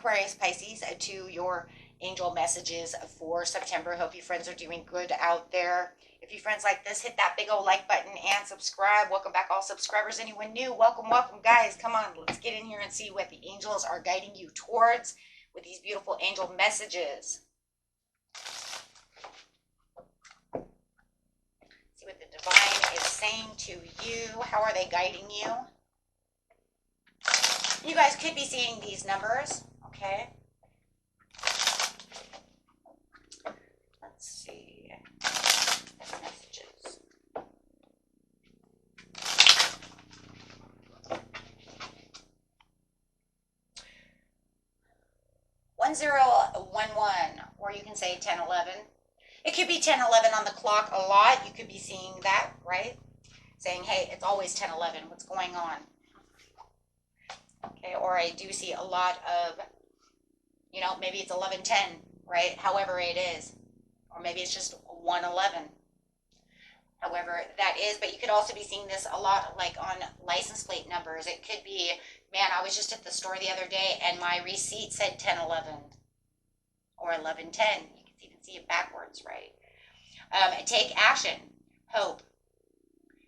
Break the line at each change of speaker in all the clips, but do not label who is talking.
Aquarius, Pisces, to your angel messages for September. Hope you friends are doing good out there. If you friends like this, hit that big old like button and subscribe. Welcome back, all subscribers. Anyone new, welcome, guys. Come on, let's get in here and see what the angels are guiding you towards with these beautiful angel messages. See what the divine is saying to you. How are they guiding you? You guys could be seeing these numbers, okay? Let's see. Messages. $1011, or you can say 1011. It could be 1011 on the clock a lot. You could be seeing that, right? Saying, hey, it's always 1011. What's going on? Okay, or I do see a lot of, you know, maybe it's 11:10, right? However it is. Or maybe it's just 1:11. However that is, but you could also be seeing this a lot like on license plate numbers. It could be, man, I was just at the store the other day and my receipt said 1011 or 11:10. You can even see it backwards, right? Take action, hope,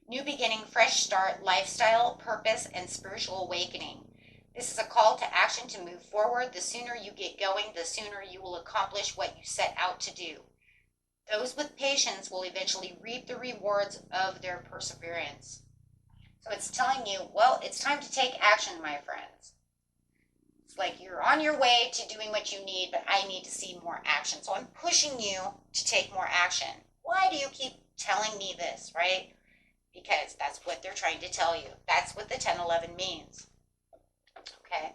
new beginning, fresh start, lifestyle, purpose, and spiritual awakening. This is a call to action to move forward. The sooner you get going, the sooner you will accomplish what you set out to do. Those with patience will eventually reap the rewards of their perseverance. So it's telling you, well, it's time to take action, my friends. It's like you're on your way to doing what you need, but I need to see more action. So I'm pushing you to take more action. Why do you keep telling me this, right? Because that's what they're trying to tell you. That's what the 1011 means. Okay,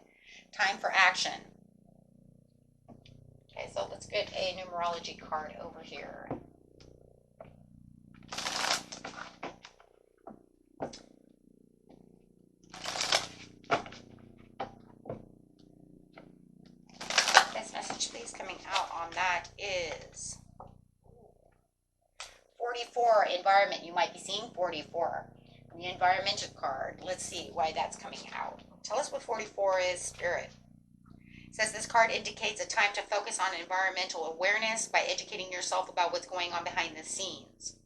time for action. Okay, so let's get a numerology card over here. This message, please, coming out on that is 44, environment. You might be seeing 44. The environmental card. Let's see why that's coming out. Tell us what 44 is, Spirit. It says this card indicates a time to focus on environmental awareness by educating yourself about what's going on behind the scenes.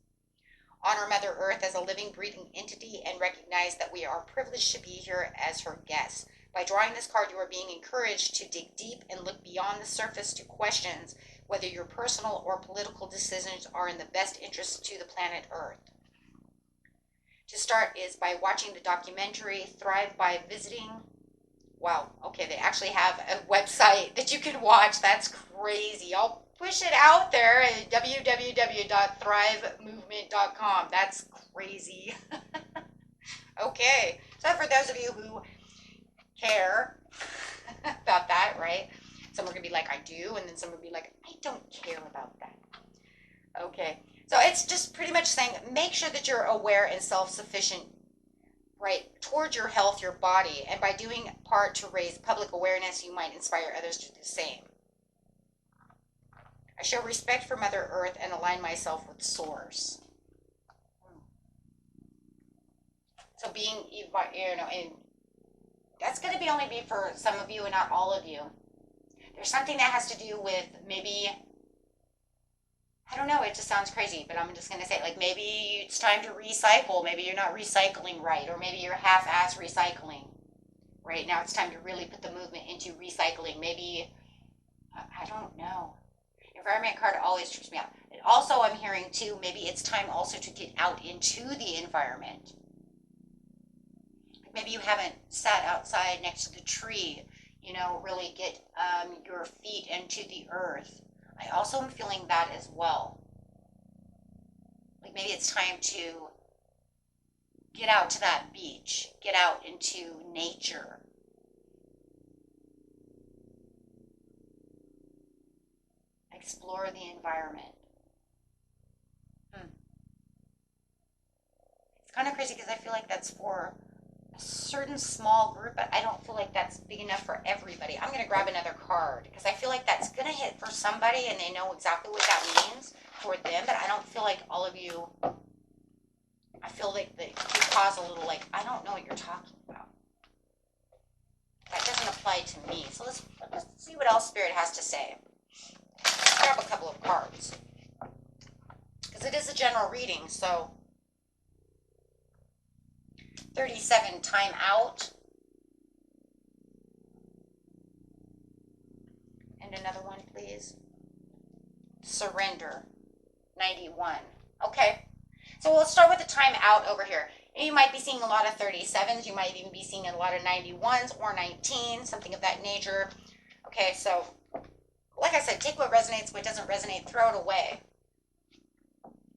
Honor Mother Earth as a living, breathing entity and recognize that we are privileged to be here as her guests. By drawing this card, you are being encouraged to dig deep and look beyond the surface to questions whether your personal or political decisions are in the best interest to the planet Earth. To start is by watching the documentary Thrive by visiting. Wow, okay, they actually have a website that you can watch. That's crazy. I'll push it out there at www.thrivemovement.com. That's crazy. Okay, so for those of you who care about that, right? Some are going to be like, I do, and then some will be like, I don't care about that. Okay. So it's just pretty much saying, make sure that you're aware and self-sufficient, right, towards your health, your body. And by doing part to raise public awareness, you might inspire others to do the same. I show respect for Mother Earth and align myself with Source. So being, you know, and that's going to be only be for some of you and not all of you. There's something that has to do with maybe, I don't know, it just sounds crazy, but I'm just going to say, like, maybe it's time to recycle. Maybe you're not recycling right, or maybe you're half-ass recycling. Right now it's time to really put the movement into recycling. Maybe, I don't know. Environment card always trips me out. And also I'm hearing, too, maybe it's time also to get out into the environment. Maybe you haven't sat outside next to the tree, you know, really get your feet into the earth. I also am feeling that as well. Like maybe it's time to get out to that beach, get out into nature. Explore the environment. It's kind of crazy because I feel like that's for a certain small group, but I don't feel like that's big enough for everybody. I'm going to grab another card because I feel like that's going to hit for somebody and they know exactly what that means for them, but I don't feel like all of you, I feel like that could cause a little like, I don't know what you're talking about. That doesn't apply apply to me. So let's see what else Spirit has to say. Let's grab a couple of cards. Because it is a general reading, so 37, time out. And another one, please. Surrender, 91. Okay, so we'll start with the time out over here. And you might be seeing a lot of 37s. You might even be seeing a lot of 91s or 19, something of that nature. Okay, so like I said, take what resonates, what doesn't resonate, throw it away.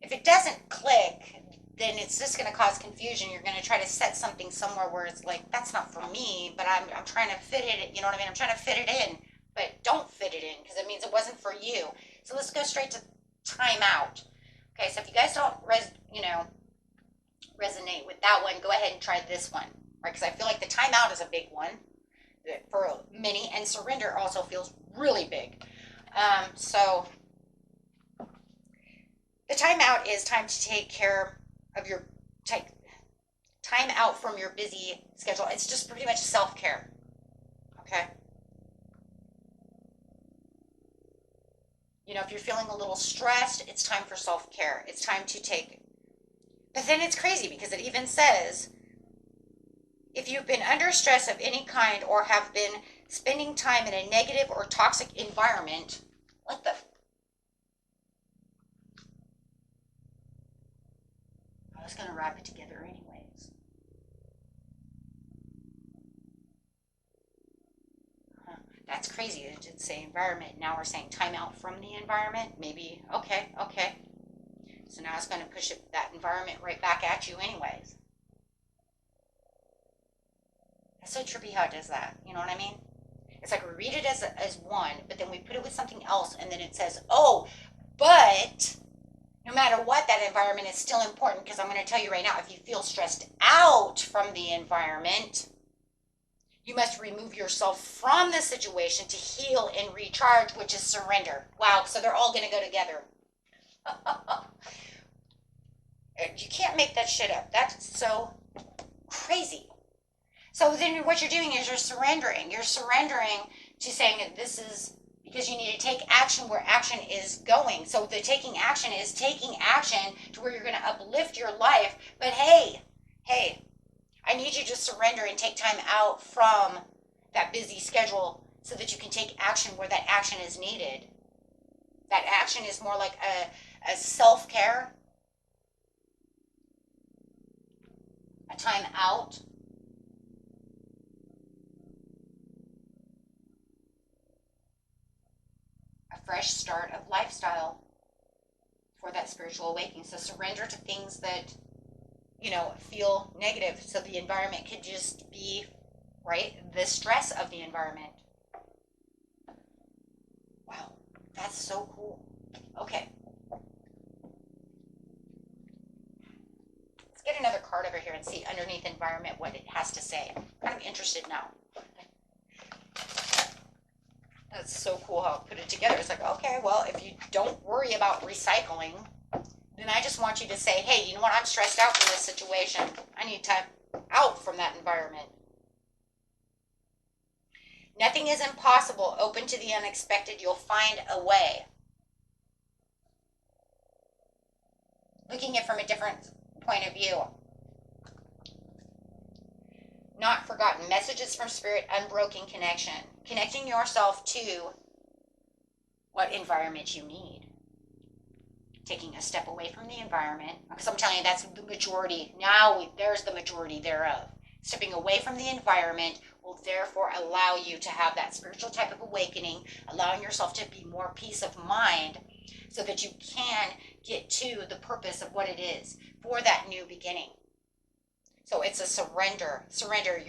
If it doesn't click, then it's just going to cause confusion. You're going to try to set something somewhere where it's like, that's not for me, but I'm trying to fit it, you know what I mean? I'm trying to fit it in, but don't fit it in because it means it wasn't for you. So let's go straight to time out. Okay, so if you guys don't, resonate with that one, go ahead and try this one, right? Because I feel like the time out is a big one for many, and surrender also feels really big. So the time out is time to take care of your time out from your busy schedule. It's just pretty much self-care. Okay. You know, if you're feeling a little stressed, it's time for self-care. It's time to take. But then it's crazy because it even says, if you've been under stress of any kind or have been spending time in a negative or toxic environment, what the? I was going to wrap it together anyways. That's crazy. It did say environment. Now we're saying time out from the environment. Maybe, okay. So now it's going to push that environment right back at you anyways. That's so trippy how it does that. You know what I mean? It's like we read it as one, but then we put it with something else, and then it says, oh, but no matter what, that environment is still important, because I'm going to tell you right now, if you feel stressed out from the environment, you must remove yourself from the situation to heal and recharge, which is surrender. Wow, so they're all going to go together. You can't make that shit up. That's so crazy. So then what you're doing is you're surrendering. You're surrendering to saying that this is because you need to take action where action is going. So the taking action is taking action to where you're going to uplift your life. But hey, I need you to surrender and take time out from that busy schedule so that you can take action where that action is needed. That action is more like a self-care, a time out. A fresh start of lifestyle for that spiritual awakening. So surrender to things that, feel negative. So the environment could just be, right, the stress of the environment. Wow, that's so cool. Okay. Let's get another card over here and see underneath environment what it has to say. I'm kind of interested now. That's so cool how I put it together. It's like, okay, well, if you don't worry about recycling, then I just want you to say, hey, you know what? I'm stressed out from this situation. I need time out from that environment. Nothing is impossible. Open to the unexpected. You'll find a way. Looking at it from a different point of view. Not forgotten. Messages from Spirit, unbroken connection. Connecting yourself to what environment you need. Taking a step away from the environment. Because I'm telling you, that's the majority. Now, there's the majority thereof. Stepping away from the environment will therefore allow you to have that spiritual type of awakening, allowing yourself to be more peace of mind so that you can get to the purpose of what it is for that new beginning. So it's a surrender. Surrender.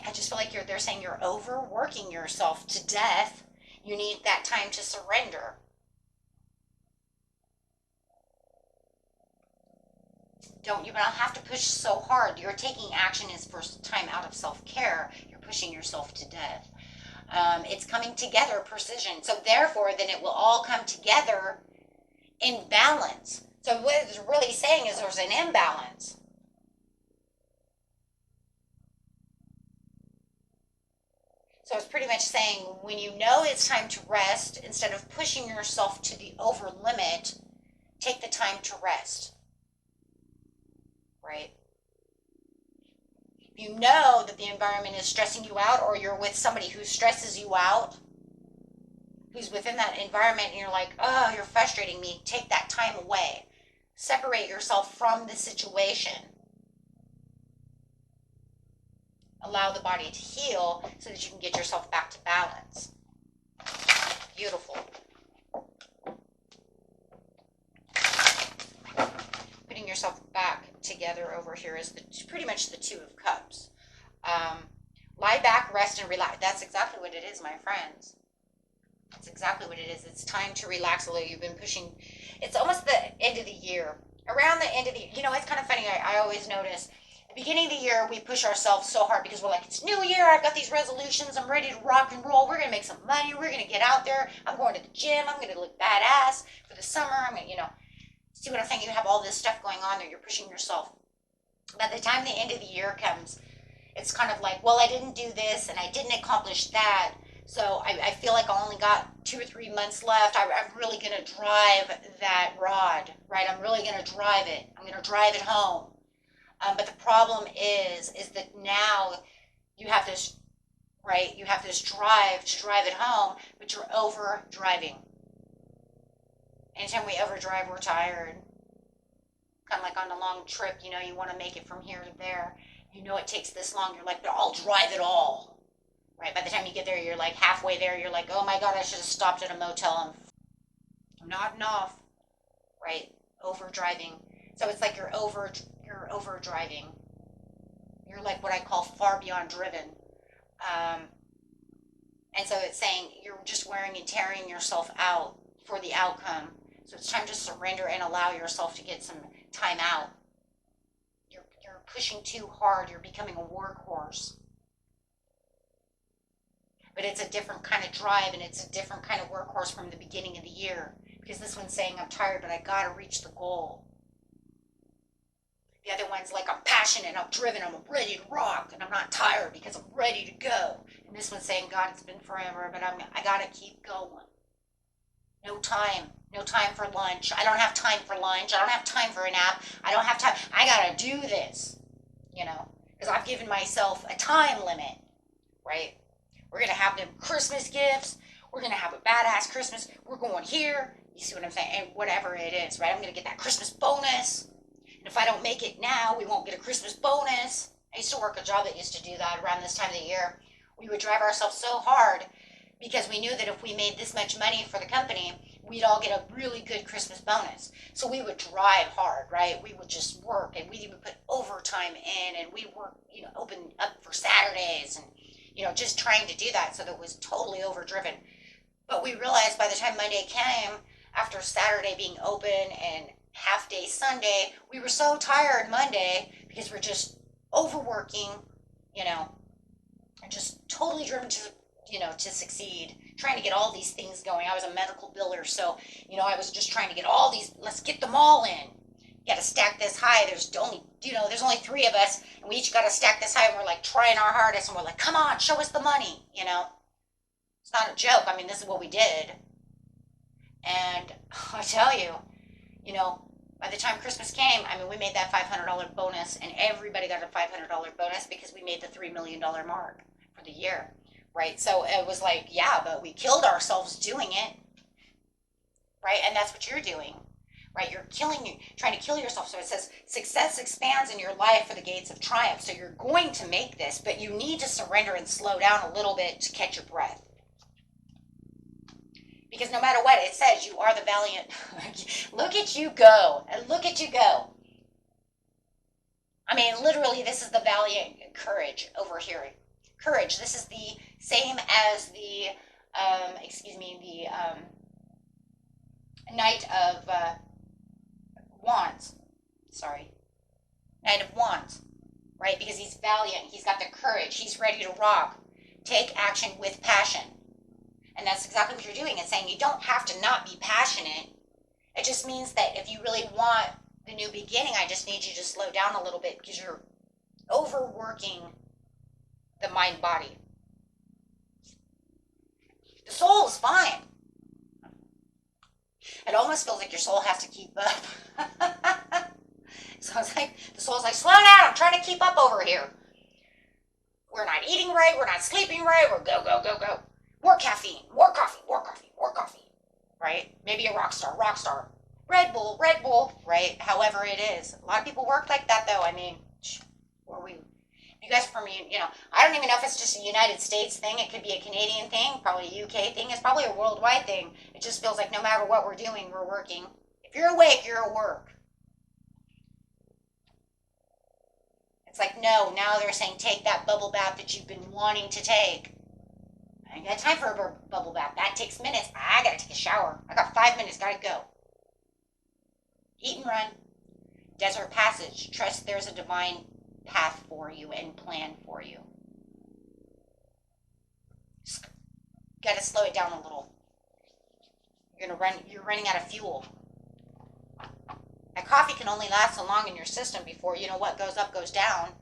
I just feel like they're saying you're overworking yourself to death. You need that time to surrender. You don't have to push so hard. Your taking action is for time out of self-care. You're pushing yourself to death. It's coming together, precision. So therefore, then it will all come together in balance. So what it's really saying is there's an imbalance. So it's pretty much saying when you know it's time to rest, instead of pushing yourself to the over limit, take the time to rest, right? You know that the environment is stressing you out, or you're with somebody who stresses you out, who's within that environment, and you're like, oh, you're frustrating me. Take that time away. Separate yourself from the situation. Allow the body to heal so that you can get yourself back to balance. Beautiful. Putting yourself back together over here is pretty much the Two of Cups. Lie back, rest, and relax. That's exactly what it is, my friends. That's exactly what it is. It's time to relax a little. You've been pushing. It's almost the end of the year. Around the end of the year, it's kind of funny. I always notice the beginning of the year, we push ourselves so hard because we're like, it's New Year. I've got these resolutions. I'm ready to rock and roll. We're going to make some money. We're going to get out there. I'm going to the gym. I'm going to look badass for the summer. I'm going to, see what I'm saying? You have all this stuff going on there. You're pushing yourself. By the time the end of the year comes, it's kind of like, well, I didn't do this and I didn't accomplish that. So I feel like I only got 2 or 3 months left. I'm really going to drive that rod, right? I'm really going to drive it. I'm going to drive it home. But the problem is that now you have this, right? You have this drive to drive it home, but you're over driving. Anytime we overdrive, we're tired. Kind of like on a long trip, you want to make it from here to there. It takes this long. You're like, but I'll drive it all. Right? By the time you get there, you're like halfway there. You're like, oh my God, I should have stopped at a motel. I'm nodding off. Right? Over driving. So it's like you're over driving. You're like what I call far beyond driven. And so it's saying you're just wearing and tearing yourself out for the outcome. So it's time to surrender and allow yourself to get some time out. You're pushing too hard. You're becoming a workhorse. But it's a different kind of drive, and it's a different kind of workhorse from the beginning of the year. Because this one's saying, I'm tired, but I got to reach the goal. The other one's like, I'm passionate, I'm driven, I'm ready to rock, and I'm not tired because I'm ready to go. And this one's saying, God, it's been forever, but I got to keep going. No time for lunch. I don't have time for lunch. I don't have time for a nap. I don't have time. I got to do this, because I've given myself a time limit, right? We're going to have them Christmas gifts. We're going to have a badass Christmas. We're going here. You see what I'm saying? And whatever it is, right? I'm going to get that Christmas bonus. And if I don't make it now, we won't get a Christmas bonus. I used to work a job that used to do that around this time of the year. We would drive ourselves so hard because we knew that if we made this much money for the company, we'd all get a really good Christmas bonus. So we would drive hard, right? We would just work, and we would put overtime in, and we work, open up for Saturdays, and just trying to do that, so that it was totally overdriven. But we realized by the time Monday came, after Saturday being open and half day Sunday, we were so tired Monday because we're just overworking, and just totally driven to succeed, trying to get all these things going. I was a medical biller, so, I was just trying to get all these, let's get them all in. You got to stack this high. There's only 3 of us, and we each got to stack this high, and we're like trying our hardest, and we're like, come on, show us the money, It's not a joke. I mean, this is what we did. And I tell you, by the time Christmas came, we made that $500 bonus, and everybody got a $500 bonus because we made the $3 million mark for the year, right? So it was like, yeah, but we killed ourselves doing it, right? And that's what you're doing. Right, you're trying to kill yourself. So it says, success expands in your life for the gates of triumph. So you're going to make this, but you need to surrender and slow down a little bit to catch your breath. Because no matter what, it says you are the valiant. Look at you go. And look at you go. Literally, this is the valiant courage over here. Courage. This is the same as the, Knight of Wands. Sorry. Knight of Wands. Right? Because he's valiant. He's got the courage. He's ready to rock. Take action with passion. And that's exactly what you're doing. It's saying you don't have to not be passionate. It just means that if you really want the new beginning, I just need you to slow down a little bit because you're overworking the mind-body. The soul is fine. It almost feels like your soul has to keep up. So it's like, the soul's like, slow down, I'm trying to keep up over here. We're not eating right, we're not sleeping right, we're go, go, go, go. More caffeine, more coffee, more coffee, more coffee, right? Maybe a rock star, Red Bull, right? However it is. A lot of people work like that though. I mean, you guys from, I don't even know if it's just a United States thing. It could be a Canadian thing, probably a UK thing. It's probably a worldwide thing. It just feels like no matter what we're doing, we're working. If you're awake, you're at work. It's like, no, now they're saying take that bubble bath that you've been wanting to take. I ain't got time for a bubble bath. That takes minutes. I gotta take a shower. I got 5 minutes, gotta go. Eat and run. Desert passage. Trust there's a divine path for you and plan for you. Just gotta slow it down a little. You're running out of fuel. That coffee can only last so long in your system before, what goes up goes down.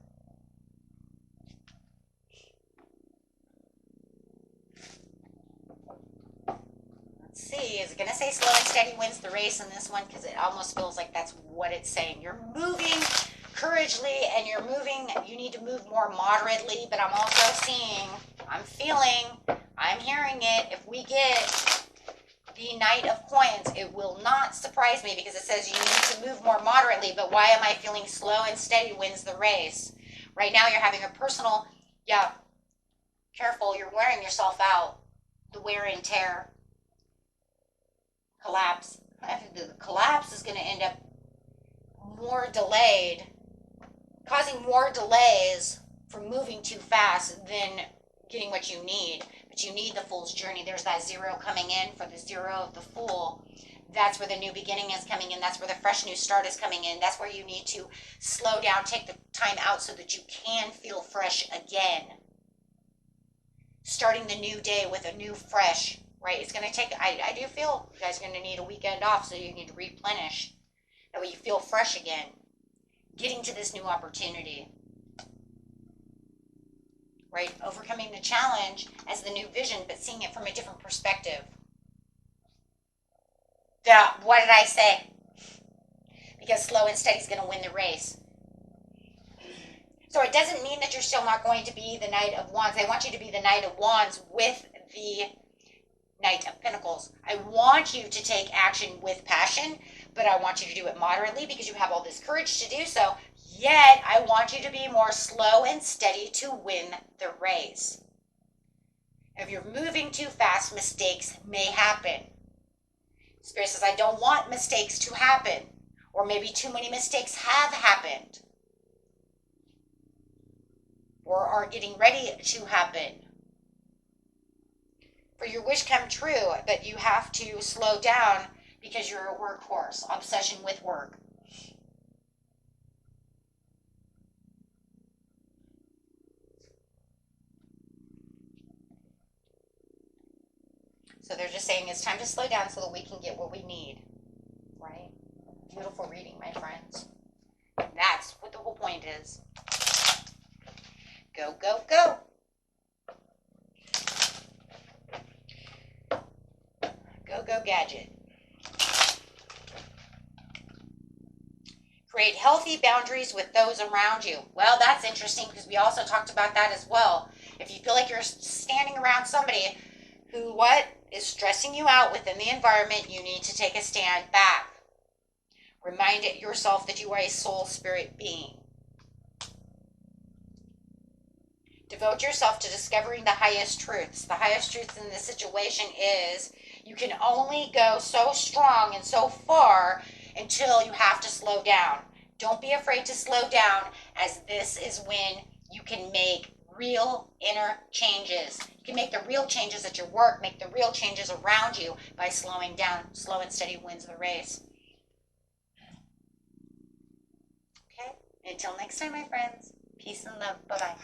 Let's see, is it going to say slow and steady wins the race in this one? Because it almost feels like that's what it's saying. You're moving courageously and you need to move more moderately, but I'm also seeing, I'm hearing it. If we get the Knight of Coins, it will not surprise me because it says you need to move more moderately, but why am I feeling slow and steady wins the race? Right now you're having a personal, careful, you're wearing yourself out. The wear and tear. Collapse. The collapse is going to end up more delayed, causing more delays from moving too fast than getting what you need. But you need the Fool's journey. There's that zero coming in for the zero of the Fool. That's where the new beginning is coming in. That's where the fresh new start is coming in. That's where you need to slow down, take the time out so that you can feel fresh again. Starting the new day with a new fresh, right? It's going to take, I do feel you guys are going to need a weekend off so you need to replenish. That way you feel fresh again. Getting to this new opportunity. Right? Overcoming the challenge as the new vision, but seeing it from a different perspective. What did I say? Because slow and steady is going to win the race. So it doesn't mean that you're still not going to be the Knight of Wands. I want you to be the Knight of Wands with the Knight of Pentacles. I want you to take action with passion, but I want you to do it moderately because you have all this courage to do so. Yet, I want you to be more slow and steady to win the race. If you're moving too fast, mistakes may happen. Spirit says, I don't want mistakes to happen. Or maybe too many mistakes have happened. Or are getting ready to happen. For your wish come true, but you have to slow down because you're a workhorse. Obsession with work. So they're just saying it's time to slow down so that we can get what we need, right? Beautiful reading, my friends. And that's what the whole point is. Go, go, go. Go, go, gadget. Create healthy boundaries with those around you. Well, that's interesting because we also talked about that as well. If you feel like you're standing around somebody who, is stressing you out within the environment, you need to take a stand back. Remind yourself that you are a soul spirit being. Devote yourself to discovering the highest truths. The highest truth in this situation is you can only go so strong and so far until you have to slow down. Don't be afraid to slow down, as this is when you can make real inner changes. You can make the real changes at your work, make the real changes around you by slowing down. Slow and steady wins the race. Okay? Until next time, my friends. Peace and love. Bye-bye.